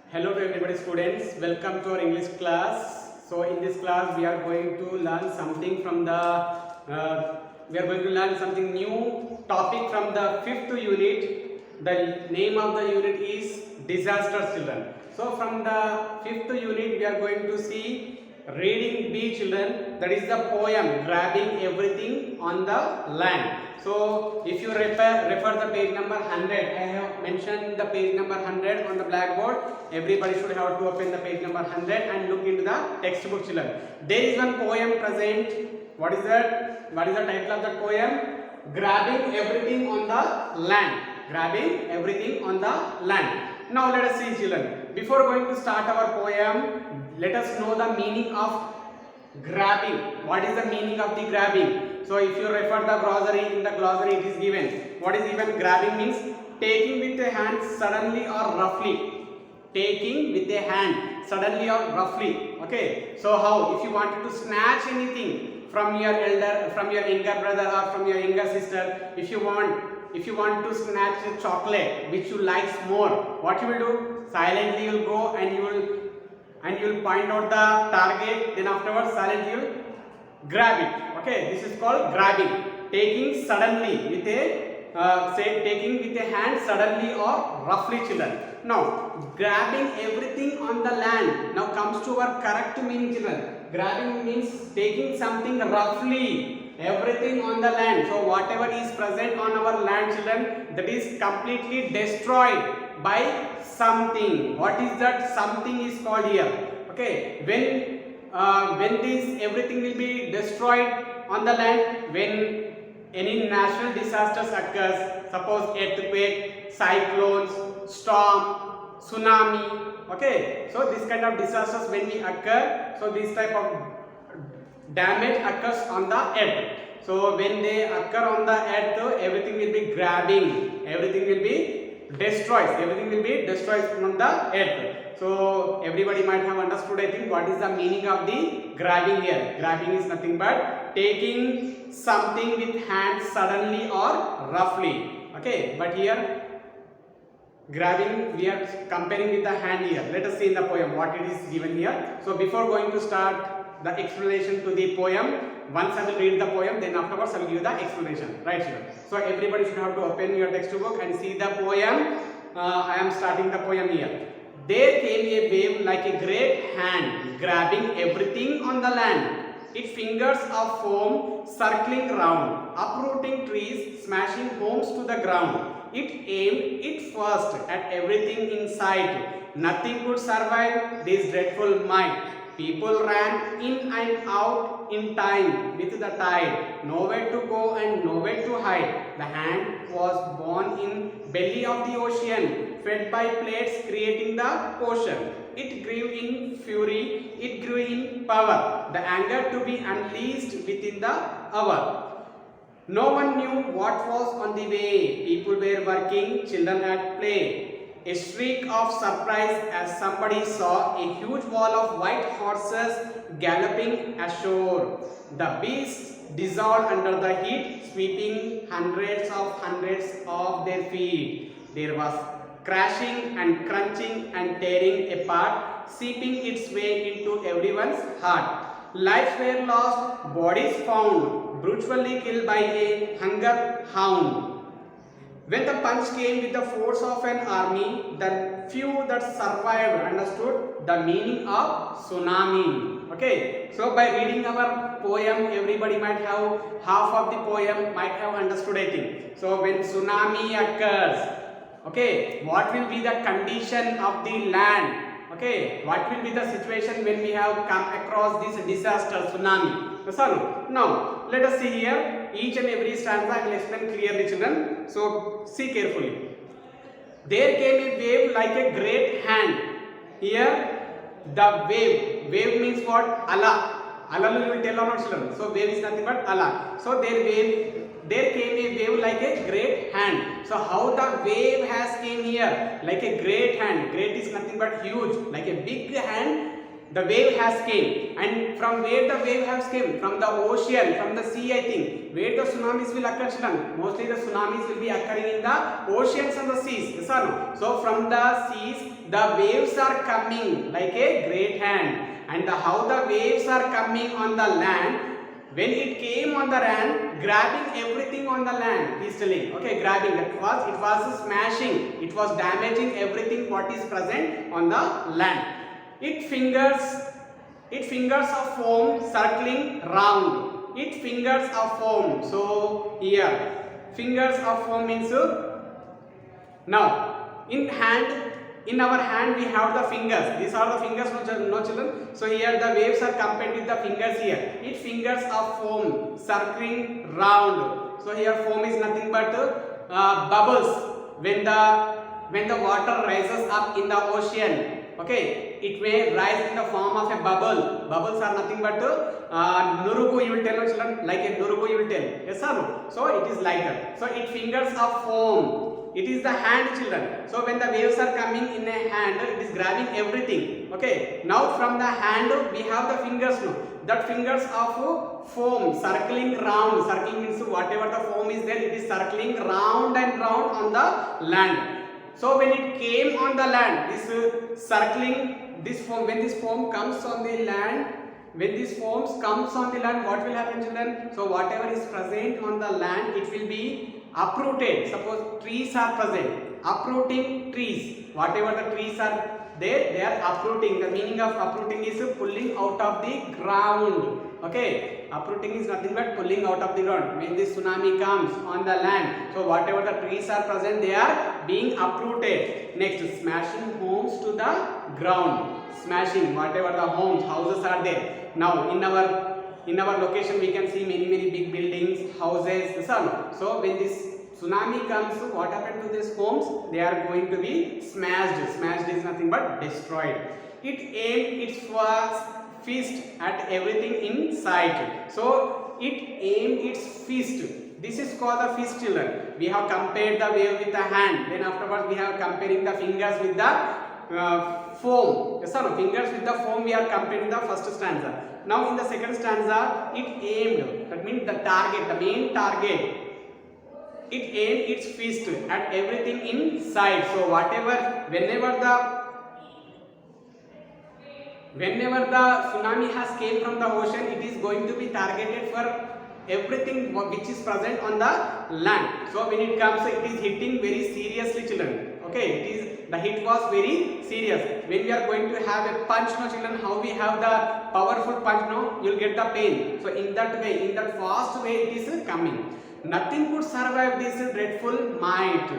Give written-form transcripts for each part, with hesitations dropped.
Hello to everybody students, welcome to our English class. So in this class we are going to learn something from the new topic from the fifth unit. The name of the unit is disaster children. So from the fifth unit we are going to see reading B children, that is the poem grabbing everything on the land. So if you refer the page number 100, I have mentioned the page number 100 on the blackboard. Everybody should have to open the page number 100 and look into the textbook children. There is one poem present. What is that? What is the title of that poem? Grabbing everything on the land. Grabbing everything on the land. Now let us see children. Before going to start our poem, let us know the meaning of grabbing. What is the meaning of the grabbing? So if you refer the glossary, in the glossary it is given. What is given? Grabbing means taking with a hand suddenly or roughly. Taking with a hand suddenly or roughly. Okay. So how? If you wanted to snatch anything from your elder, from your younger brother or from your younger sister, if you want to snatch a chocolate which you like more, what you will do? Silently you will go and you will point out the target, then afterwards silently you will grab it. Okay, this is called grabbing. Taking suddenly with a taking with a hand suddenly or roughly children. Now grabbing everything on the land. Now comes to our correct meaning children. Grabbing means taking something roughly, everything on the land. So whatever is present on our land children, that is completely destroyed by something. What is that something is called here? Okay, when this everything will be destroyed on the land, when any natural disasters occurs, suppose earthquake, cyclones, storm, tsunami. Okay, so this kind of disasters when we occur, so this type of damage occurs on the earth. So when they occur on the earth, everything will be grabbing, everything will be destroys, everything will be destroyed from the earth. So everybody might have understood, I think, what is the meaning of the grabbing here. Grabbing is nothing but taking something with hands suddenly or roughly. Okay, but here grabbing we are comparing with the hand here. Let us see in the poem what it is given here. So before going to start the explanation to the poem, once I will read the poem, then afterwards I will give the explanation. Right here. So everybody should have to open your textbook and see the poem. I am starting the poem here. There came a wave like a great hand, grabbing everything on the land. Its fingers of foam circling round, uprooting trees, smashing homes to the ground. It aimed it first at everything in sight. Nothing could survive this dreadful might. People ran in and out in time with the tide. Nowhere to go and nowhere to hide. The hand was born in belly of the ocean, fed by plates creating the potion. It grew in fury, it grew in power. The anger to be unleashed within the hour. No one knew what was on the way. People were working, children at play. A shriek of surprise as somebody saw a huge wall of white horses galloping ashore. The beasts dissolved under the heat, sweeping hundreds of their feet. There was crashing and crunching and tearing apart, seeping its way into everyone's heart. Lives were lost, bodies found, brutally killed by a hunger hound. When the punch came with the force of an army, the few that survived understood the meaning of tsunami. Okay, so by reading our poem, everybody might have half of the poem might have understood, I think. So when tsunami occurs, okay, what will be the condition of the land? Okay, what will be the situation when we have come across this disaster, tsunami? Yes or no? Now, let us see here. Each and every stanza I will explain clearly, children. So, see carefully. There came a wave like a great hand. Here, the wave. Wave means what? Allah. Allah will tell our children. So, wave is nothing but Allah. So, there came a wave like a great hand. So how the wave has came here? Like a great hand. Great is nothing but huge. Like a big hand the wave has came, and from where the wave has came, from the ocean, from the sea, I think, where the tsunamis will occur, children. Mostly the tsunamis will be occurring in the oceans and the seas, yes or no? So from the seas the waves are coming like a great hand, and how the waves are coming on the land, when it came on the land, grabbing everything on the land, he is telling, okay, grabbing, it was smashing, it was damaging everything what is present on the land. It fingers of foam circling round. It fingers of foam. So here, fingers of foam means now in our hand we have the fingers. These are the fingers, no children. So here the waves are compared with the fingers here. It fingers of foam circling round. So here foam is nothing but bubbles when the water rises up in the ocean. Okay, it may rise in the form of a bubble. Bubbles are nothing but nurugu, you will tell, no children, like a nurugu you will tell, yes or no? So it is like that. So it fingers of foam. It is the hand, children. So when the waves are coming in a hand, it is grabbing everything. Okay, now from the hand we have the fingers now. That fingers of foam circling round. Circling means whatever the foam is there, it is circling round and round on the land. So when it came on the land, this circling, this foam, when this foam comes on the land, when this foam comes on the land, what will happen, children? So whatever is present on the land, it will be uprooted. Suppose trees are present, uprooting trees. Whatever the trees are there, they are uprooting. The meaning of uprooting is pulling out of the ground. Okay, uprooting is nothing but pulling out of the ground. When this tsunami comes on the land, so whatever the trees are present, they are being uprooted. Next, smashing homes to the ground. Smashing whatever the houses are there. Now in our location we can see many big buildings, houses, so when this tsunami comes, what happened to these homes? They are going to be smashed. Smashed is nothing but destroyed. It aimed its fist at everything in sight. So it aimed its fist. This is called the fist, children. We have compared the wave with the hand. Then afterwards we have comparing the fingers with the foam. Yes or no? Fingers with the foam we are comparing the first stanza. Now in the second stanza, it aimed. That means the target, the main target. It aimed its fist at everything in sight. So whenever the tsunami has came from the ocean, it is going to be targeted for everything which is present on the land. So when it comes, it is hitting very seriously, children. Okay, the hit was very serious. When we are going to have a punch, no children, how we have the powerful punch, no, you will get the pain. So in that way, in that fast way, it is coming. Nothing could survive this dreadful might.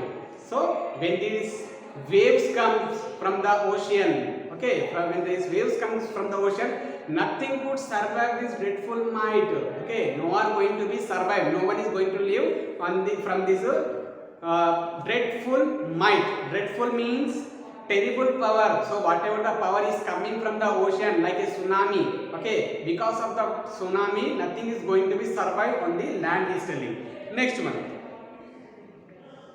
So when these waves comes from the ocean, okay, when these waves comes from the ocean, nothing could survive this dreadful might. Okay, no one going to be survived. No one is going to live from this dreadful might. Dreadful means terrible power. So whatever the power is coming from the ocean, like a tsunami, okay, because of the tsunami, nothing is going to be survived on the land, is telling. Next one.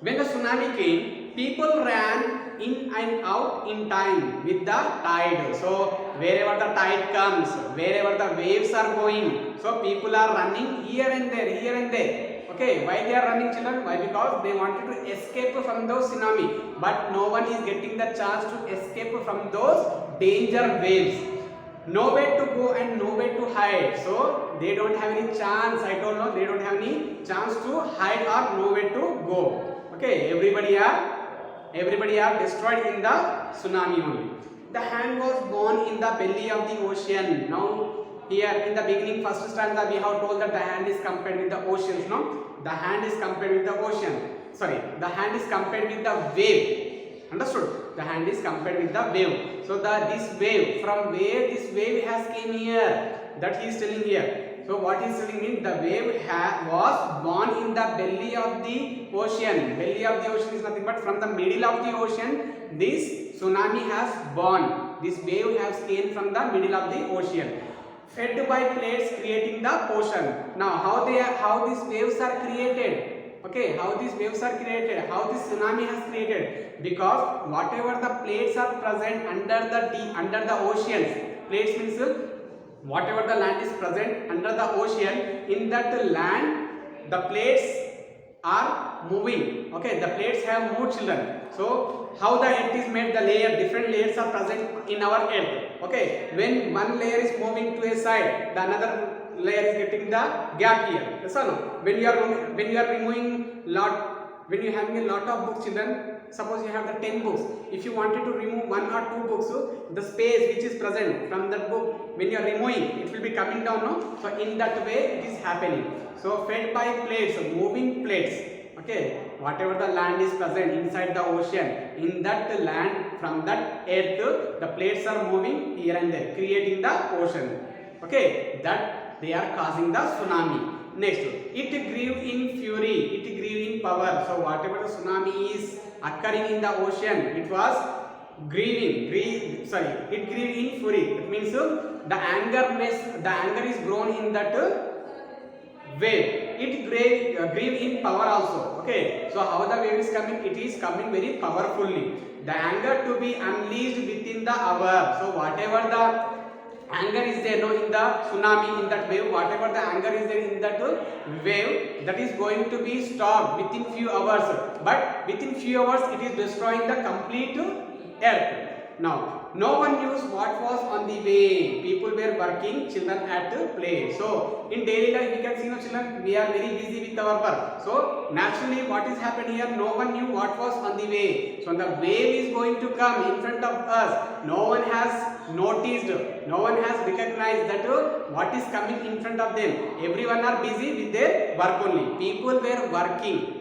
When the tsunami came, people ran in and out in time with the tide. So wherever the tide comes, wherever the waves are going, so people are running here and there. Okay, why they are running, children? Why? Because they wanted to escape from those tsunami, but no one is getting the chance to escape from those danger waves. Nowhere to go and nowhere to hide. So they don't have any chance. I don't know. They don't have any chance to hide or nowhere to go. Okay, everybody are destroyed in the tsunami only. The hand was born in the belly of the ocean. Now here in the beginning, first stanza, we have told that the hand is compared with the oceans. No, the hand is compared with the ocean. Sorry, the hand is compared with the wave. Understood? The hand is compared with the wave. So this wave, from where this wave has came here, that he is telling here. So what he is telling means the wave was born in the belly of the ocean. Belly of the ocean is nothing but from the middle of the ocean. This tsunami has born. This wave has came from the middle of the ocean, fed by plates creating the ocean. Now how these waves are created? Okay, how these waves are created, how this tsunami has created, because whatever the plates are present under the oceans, Plates means whatever the land is present under the ocean, in that land the plates are moving. Okay, the plates have moved, children. So how the earth is made, the layer, different layers are present in our earth. Okay, when one layer is moving to a side, the another layer is getting the gap here. Yes or no? When you are removing lot, when you are having a lot of books, children, suppose you have the 10 books, if you wanted to remove 1 or 2 books, the space which is present from that book, when you are removing, it will be coming down, no? So in that way it is happening. So fed by plates, moving plates. Okay, whatever the land is present inside the ocean, in that land, from that earth, the plates are moving here and there, creating the ocean. Okay, that they are causing the tsunami. Next, it grew in fury, it grew in power. So whatever the tsunami is occurring in the ocean, it was it grew in fury. It means the anger is grown in that wave. It grew in power also. Okay, so how the wave is coming? It is coming very powerfully. The anger to be unleashed within the hour. So whatever the anger is there, no, in the tsunami, in that wave, whatever the anger is there in that wave, that is going to be stopped within few hours. But within few hours, it is destroying the complete earth. Now, no one knew what was on the way. People were working, children had to play. So, in daily life, we can see, no, children, we are very busy with our work. So, naturally, what is happening here? No one knew what was on the way. So, the wave is going to come in front of us. No one has noticed, no one has recognized that what is coming in front of them. Everyone are busy with their work only. People were working.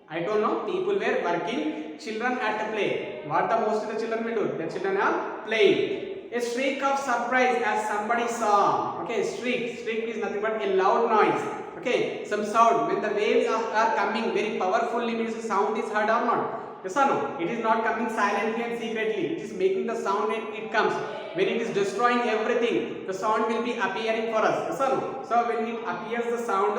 I don't know, people were working, children at play. What the most of the children will do? The children are playing. A shriek of surprise as somebody saw. Okay, shriek is nothing but a loud noise. Okay, some sound. When the waves are coming very powerfully, means the sound is heard or not? Yes or no? It is not coming silently and secretly. It is making the sound and it comes. When it is destroying everything, the sound will be appearing for us. Yes or no? So when it appears the sound,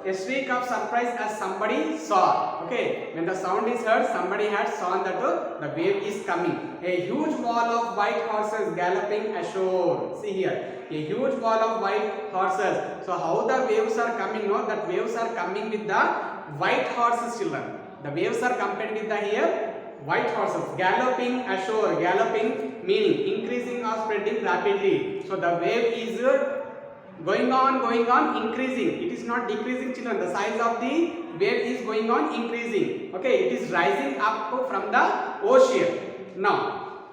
a shriek of surprise as somebody saw. Okay, when the sound is heard, somebody had saw that the wave is coming. A huge wall of white horses galloping ashore. See here, a huge wall of white horses. So how the waves are coming? No, that waves are coming with the white horses, children. The waves are compared with the here white horses galloping ashore. Galloping meaning increasing or spreading rapidly. So the wave is going on, increasing. It is not decreasing, children. The size of the wave is going on, increasing. Okay, it is rising up from the ocean. Now,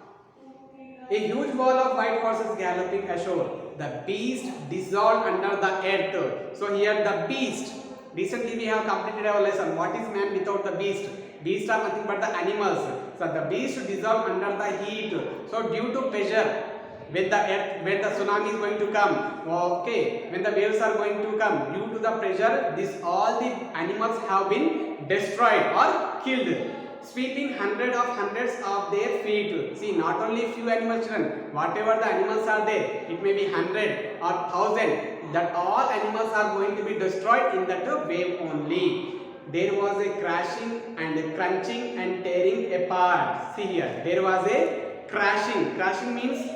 a huge wall of white horses galloping ashore. The beast dissolved under the earth. So here the beast. Recently we have completed our lesson. What is man without the beast? Beasts are nothing but the animals. So the beast dissolved under the heat. So due to pressure, when the tsunami is going to come, okay, when the waves are going to come, due to the pressure, all the animals have been destroyed or killed, sweeping hundreds of their feet. See, not only few animals, children, whatever the animals are there, it may be 100 or 1000, that all animals are going to be destroyed in that wave only. There was a crashing and a crunching and tearing apart. See here, there was a crashing. Crashing means,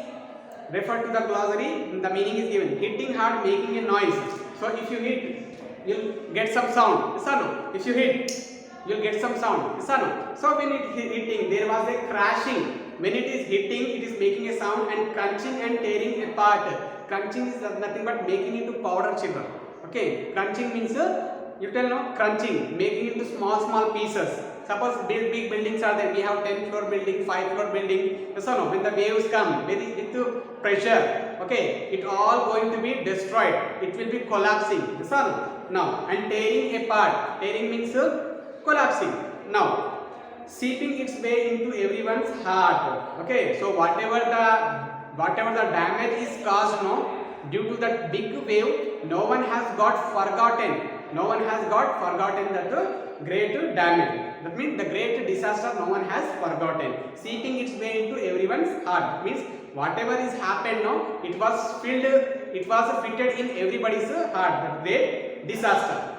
refer to the glossary, the meaning is given. Hitting hard, making a noise. So if you hit, you'll get some sound. Yes or no? If you hit, you'll get some sound. Yes or no? So when it is hitting, there was a crashing. When it is hitting, it is making a sound, and crunching and tearing apart. Crunching is nothing but making into powder, children. Okay, crunching means you tell no, crunching, making into small pieces. Suppose big buildings are there. We have 10-floor building, 5-floor building. Yes or no? When the waves come with pressure, okay, it all going to be destroyed. It will be collapsing. Yes or no? Now, and tearing apart. Tearing means collapsing. Now, seeping its way into everyone's heart. Okay, so whatever the damage is caused, no, due to that big wave, no one has got forgotten. No one has got forgotten that great damage. That means the great disaster no one has forgotten. Seeping its way into everyone's heart. Means whatever is happened now, it was fitted in everybody's heart. The great disaster.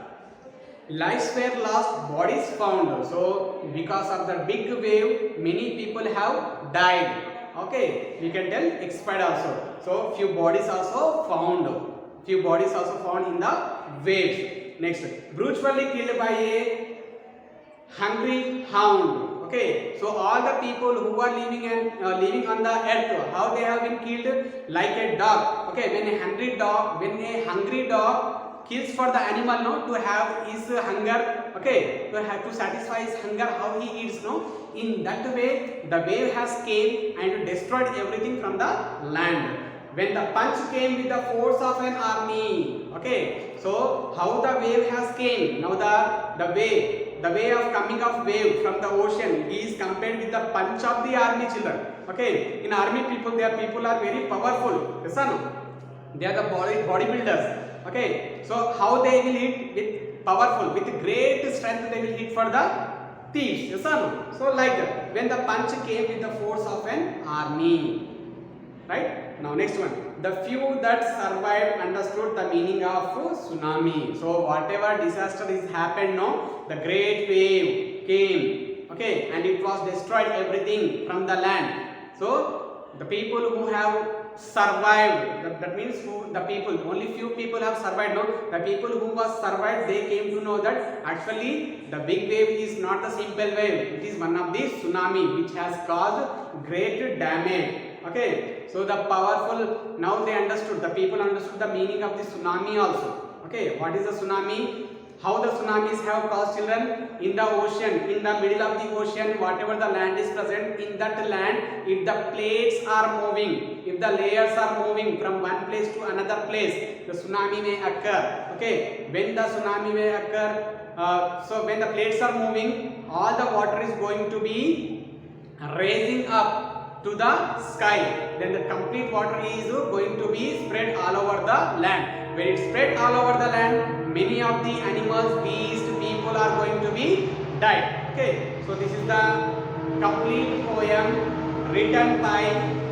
Lives were lost, bodies found. So because of the big wave, many people have died. Okay, we can tell expired also. So few bodies also found. Few bodies also found in the waves. Next, brutally killed by a hungry hound. Okay, so all the people who are living on the earth, how they have been killed? Like a dog. Okay, when a hungry dog kills for the animal, no, to have his hunger. Okay, to satisfy his hunger, how he eats, no. In that way, the wave has came and destroyed everything from the land. When the punch came with the force of an army. Okay, so how the wave has came? Now the way of coming of wave from the ocean is compared with the punch of the army, children. Okay, in army people, their people are very powerful. Yes or no? They are the bodybuilders. Okay, so how they will hit? With powerful, with great strength they will hit for the thieves. Yes or no? So like that, when the punch came with the force of an army. Right? Now next one. The few that survived understood the meaning of tsunami. So whatever disaster is happened, no, the great wave came. Okay, and it was destroyed everything from the land. So the people who have survived, that means only few people have survived. No, the people who was survived, they came to know that actually the big wave is not a simple wave. It is one of the tsunami which has caused great damage. Okay, so the powerful, now they understood, the people understood the meaning of the tsunami also. Okay, what is the tsunami? How the tsunamis have caused, children? In the ocean, in the middle of the ocean, whatever the land is present, in that land, if the plates are moving, if the layers are moving from one place to another place, the tsunami may occur. Okay, when the tsunami may occur, so when the plates are moving, all the water is going to be raising up to the sky. Then the complete water is going to be spread all over the land. When it spread all over the land, many of the animals, beasts, people are going to be died. Okay, so this is the complete poem written by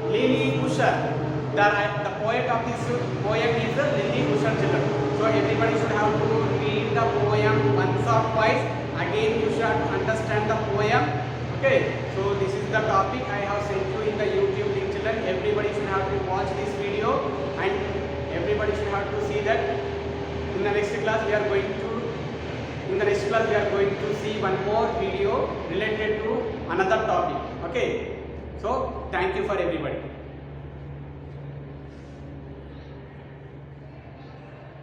Lily Usher. The poet of this poem is Lily Usher, children. So everybody should have to read the poem once or twice. Again you should understand the poem. Okay, so this is the topic I have sent you in the YouTube link, children. Everybody should have to watch this video and everybody should have to see that. In the next class we are going to see one more video related to another topic. Okay, so thank you for everybody.